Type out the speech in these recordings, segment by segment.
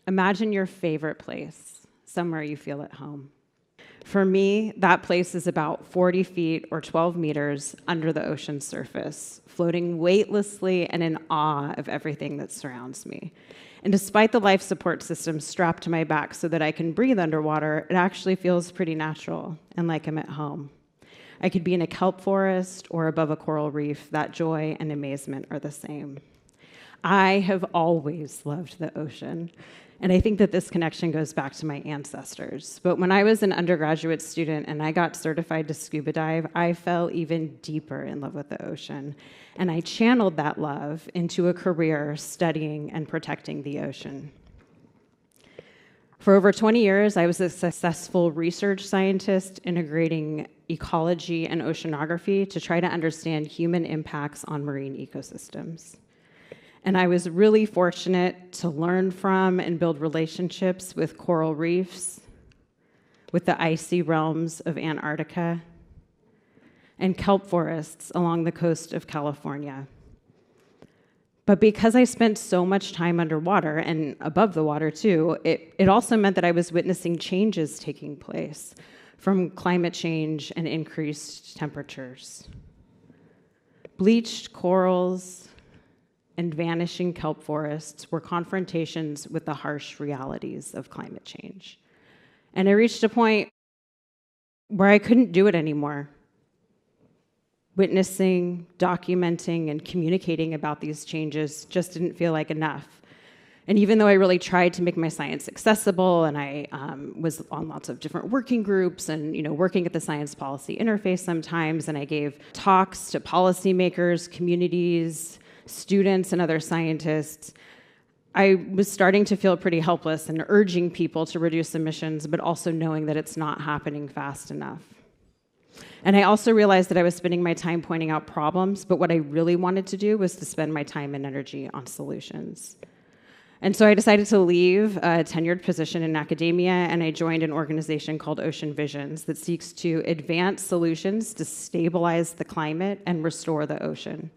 Imagine your favorite place, somewhere you feel at home. For me, that place is about 40 feet or 12 meters under the ocean's surface, floating weightlessly and in awe of everything that surrounds me. And despite the life support system strapped to my back so that I can breathe underwater, it actually feels pretty natural and like I'm at home. I could be in a kelp forest or above a coral reef. That joy and amazement are the same. I have always loved the ocean. And I think that this connection goes back to my ancestors. But when I was an undergraduate student and I got certified to scuba dive, I fell even deeper in love with the ocean. And I channeled that love into a career studying and protecting the ocean. For over 20 years, I was a successful research scientist integrating ecology and oceanography to try to understand human impacts on marine ecosystems. And I was really fortunate to learn from and build relationships with coral reefs, with the icy realms of Antarctica, and kelp forests along the coast of California. But because I spent so much time underwater and above the water too, it also meant that I was witnessing changes taking place from climate change and increased temperatures. Bleached corals and vanishing kelp forests were confrontations with the harsh realities of climate change. And I reached a point where I couldn't do it anymore. Witnessing, documenting, and communicating about these changes just didn't feel like enough. And even though I really tried to make my science accessible, and I was on lots of different working groups and working at the science policy interface sometimes, and I gave talks to policymakers, communities, students, and other scientists, I was starting to feel pretty helpless and urging people to reduce emissions, but also knowing that it's not happening fast enough. And I also realized that I was spending my time pointing out problems, but what I really wanted to do was to spend my time and energy on solutions. And so I decided to leave a tenured position in academia, and I joined an organization called Ocean Visions that seeks to advance solutions to stabilize the climate and restore the ocean.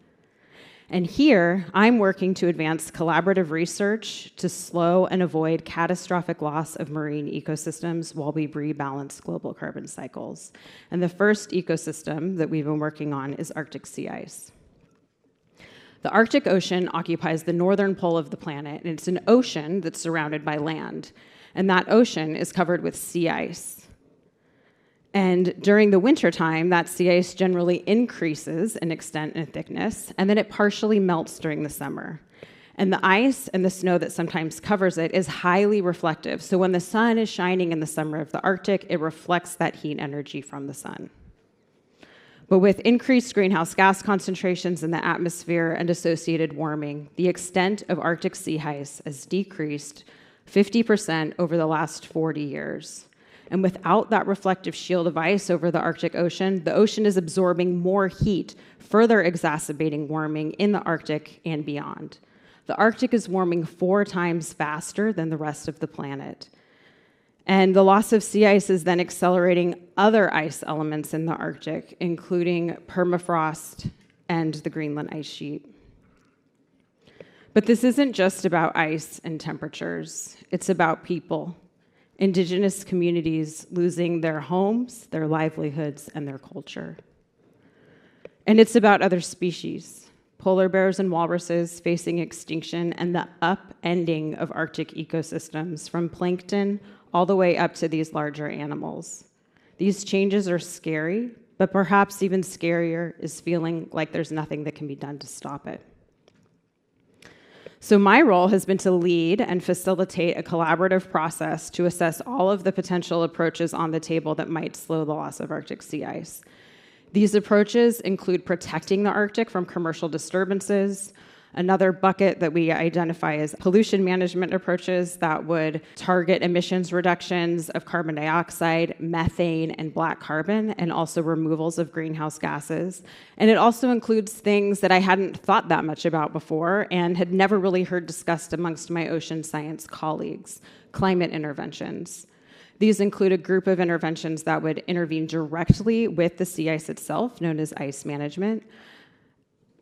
And here, I'm working to advance collaborative research to slow and avoid catastrophic loss of marine ecosystems while we rebalance global carbon cycles. And the first ecosystem that we've been working on is Arctic sea ice. The Arctic Ocean occupies the northern pole of the planet, and it's an ocean that's surrounded by land. And that ocean is covered with sea ice. And during the wintertime, that sea ice generally increases in extent and thickness, and then it partially melts during the summer. And the ice and the snow that sometimes covers it is highly reflective. So when the sun is shining in the summer of the Arctic, it reflects that heat energy from the sun. But with increased greenhouse gas concentrations in the atmosphere and associated warming, the extent of Arctic sea ice has decreased 50% over the last 40 years. And without that reflective shield of ice over the Arctic Ocean, the ocean is absorbing more heat, further exacerbating warming in the Arctic and beyond. The Arctic is warming 4 times faster than the rest of the planet. And the loss of sea ice is then accelerating other ice elements in the Arctic, including permafrost and the Greenland ice sheet. But this isn't just about ice and temperatures. It's about people. Indigenous communities losing their homes, their livelihoods, and their culture. And it's about other species, polar bears and walruses facing extinction and the upending of Arctic ecosystems from plankton all the way up to these larger animals. These changes are scary, but perhaps even scarier is feeling like there's nothing that can be done to stop it. So my role has been to lead and facilitate a collaborative process to assess all of the potential approaches on the table that might slow the loss of Arctic sea ice. These approaches include protecting the Arctic from commercial disturbances. Another bucket that we identify as pollution management approaches that would target emissions reductions of carbon dioxide, methane, and black carbon, and also removals of greenhouse gases. And it also includes things that I hadn't thought that much about before and had never really heard discussed amongst my ocean science colleagues, climate interventions. These include a group of interventions that would intervene directly with the sea ice itself, known as ice management.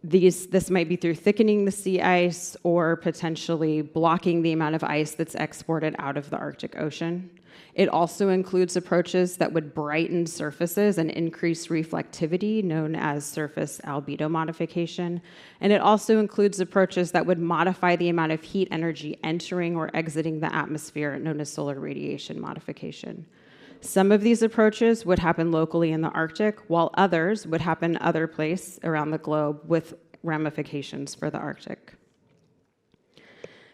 This might be through thickening the sea ice or potentially blocking the amount of ice that's exported out of the Arctic Ocean. It also includes approaches that would brighten surfaces and increase reflectivity, known as surface albedo modification. And it also includes approaches that would modify the amount of heat energy entering or exiting the atmosphere, known as solar radiation modification. Some of these approaches would happen locally in the Arctic, while others would happen other places around the globe with ramifications for the Arctic.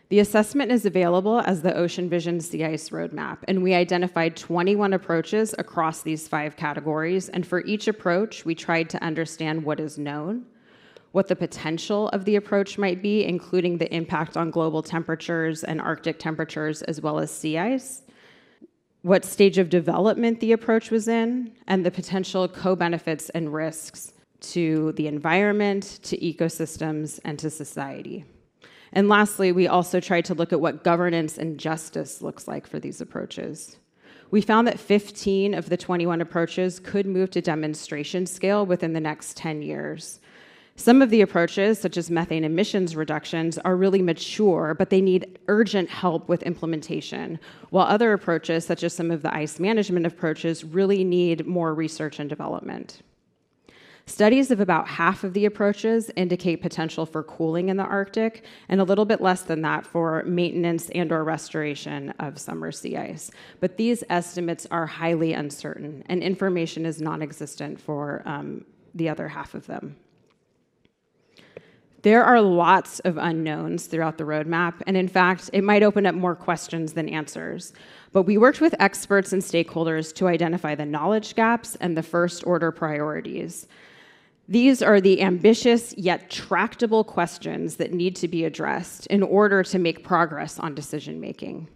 The assessment is available as the Ocean Vision Sea Ice Roadmap, and we identified 21 approaches across these 5 categories, and for each approach, we tried to understand what is known, what the potential of the approach might be, including the impact on global temperatures and Arctic temperatures, as well as sea ice, what stage of development the approach was in, and the potential co-benefits and risks to the environment, to ecosystems, and to society. And lastly, we also tried to look at what governance and justice looks like for these approaches. We found that 15 of the 21 approaches could move to demonstration scale within the next 10 years. Some of the approaches, such as methane emissions reductions, are really mature, but they need urgent help with implementation, while other approaches, such as some of the ice management approaches, really need more research and development. Studies of about half of the approaches indicate potential for cooling in the Arctic, and a little bit less than that for maintenance and/or restoration of summer sea ice. But these estimates are highly uncertain, and information is non-existent for the other half of them. There are lots of unknowns throughout the roadmap, and in fact, it might open up more questions than answers. But we worked with experts and stakeholders to identify the knowledge gaps and the first-order priorities. These are the ambitious yet tractable questions that need to be addressed in order to make progress on decision-making.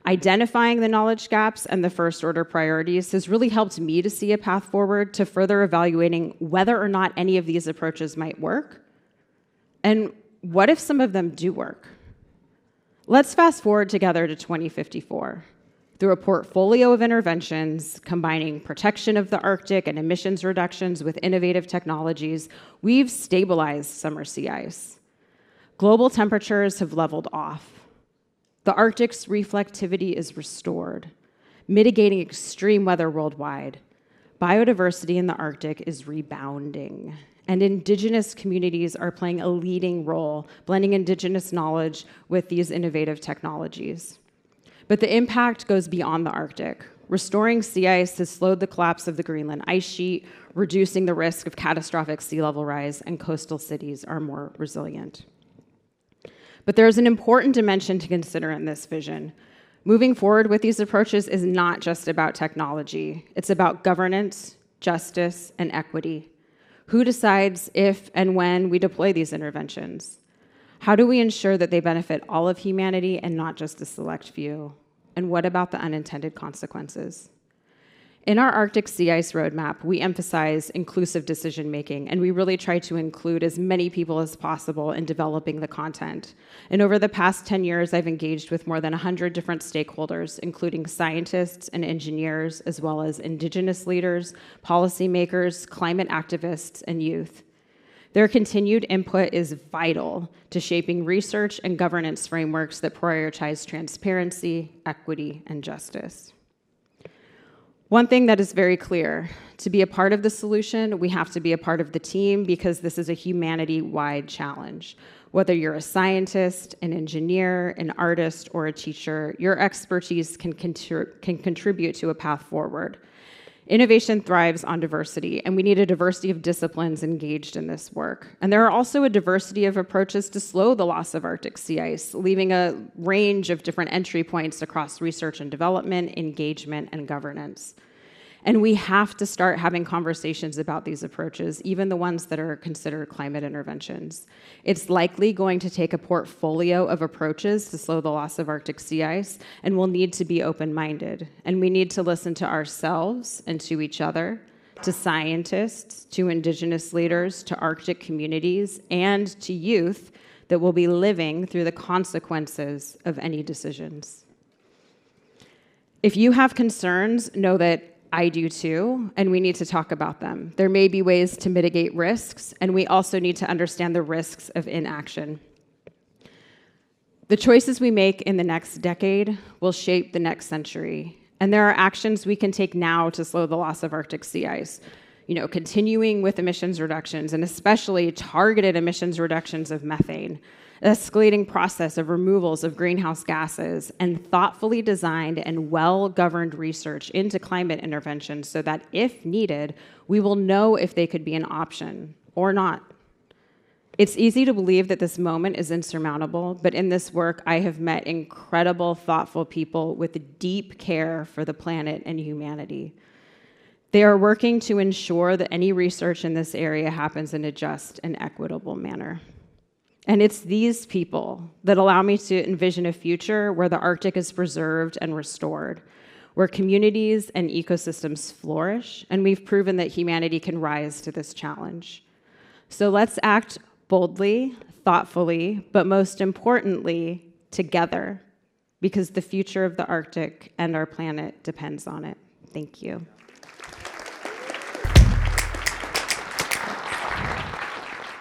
Identifying the knowledge gaps and the first-order priorities has really helped me to see a path forward to further evaluating whether or not any of these approaches might work. And what if some of them do work? Let's fast forward together to 2054. Through a portfolio of interventions combining protection of the Arctic and emissions reductions with innovative technologies, we've stabilized summer sea ice. Global temperatures have leveled off. The Arctic's reflectivity is restored, mitigating extreme weather worldwide. Biodiversity in the Arctic is rebounding. And indigenous communities are playing a leading role, blending indigenous knowledge with these innovative technologies. But the impact goes beyond the Arctic. Restoring sea ice has slowed the collapse of the Greenland ice sheet, reducing the risk of catastrophic sea level rise, and coastal cities are more resilient. But there's an important dimension to consider in this vision. Moving forward with these approaches is not just about technology. It's about governance, justice, and equity. Who decides if and when we deploy these interventions? How do we ensure that they benefit all of humanity and not just a select few? And what about the unintended consequences? In our Arctic Sea Ice Roadmap, we emphasize inclusive decision-making, and we really try to include as many people as possible in developing the content. And over the past 10 years, I've engaged with more than 100 different stakeholders, including scientists and engineers, as well as indigenous leaders, policymakers, climate activists, and youth. Their continued input is vital to shaping research and governance frameworks that prioritize transparency, equity, and justice. One thing that is very clear, to be a part of the solution, we have to be a part of the team because this is a humanity-wide challenge. Whether you're a scientist, an engineer, an artist, or a teacher, your expertise can contribute to a path forward. Innovation thrives on diversity, and we need a diversity of disciplines engaged in this work. And there are also a diversity of approaches to slow the loss of Arctic sea ice, leaving a range of different entry points across research and development, engagement, and governance. And we have to start having conversations about these approaches, even the ones that are considered climate interventions. It's likely going to take a portfolio of approaches to slow the loss of Arctic sea ice, and we'll need to be open-minded. And we need to listen to ourselves and to each other, to scientists, to indigenous leaders, to Arctic communities, and to youth that will be living through the consequences of any decisions. If you have concerns, know that I do too, and we need to talk about them. There may be ways to mitigate risks, and we also need to understand the risks of inaction. The choices we make in the next decade will shape the next century, and there are actions we can take now to slow the loss of Arctic sea ice. Continuing with emissions reductions, and especially targeted emissions reductions of methane, escalating process of removals of greenhouse gases, and thoughtfully designed and well-governed research into climate interventions so that, if needed, we will know if they could be an option or not. It's easy to believe that this moment is insurmountable, but in this work, I have met incredible, thoughtful people with deep care for the planet and humanity. They are working to ensure that any research in this area happens in a just and equitable manner. And it's these people that allow me to envision a future where the Arctic is preserved and restored, where communities and ecosystems flourish, and we've proven that humanity can rise to this challenge. So let's act boldly, thoughtfully, but most importantly, together, because the future of the Arctic and our planet depends on it. Thank you.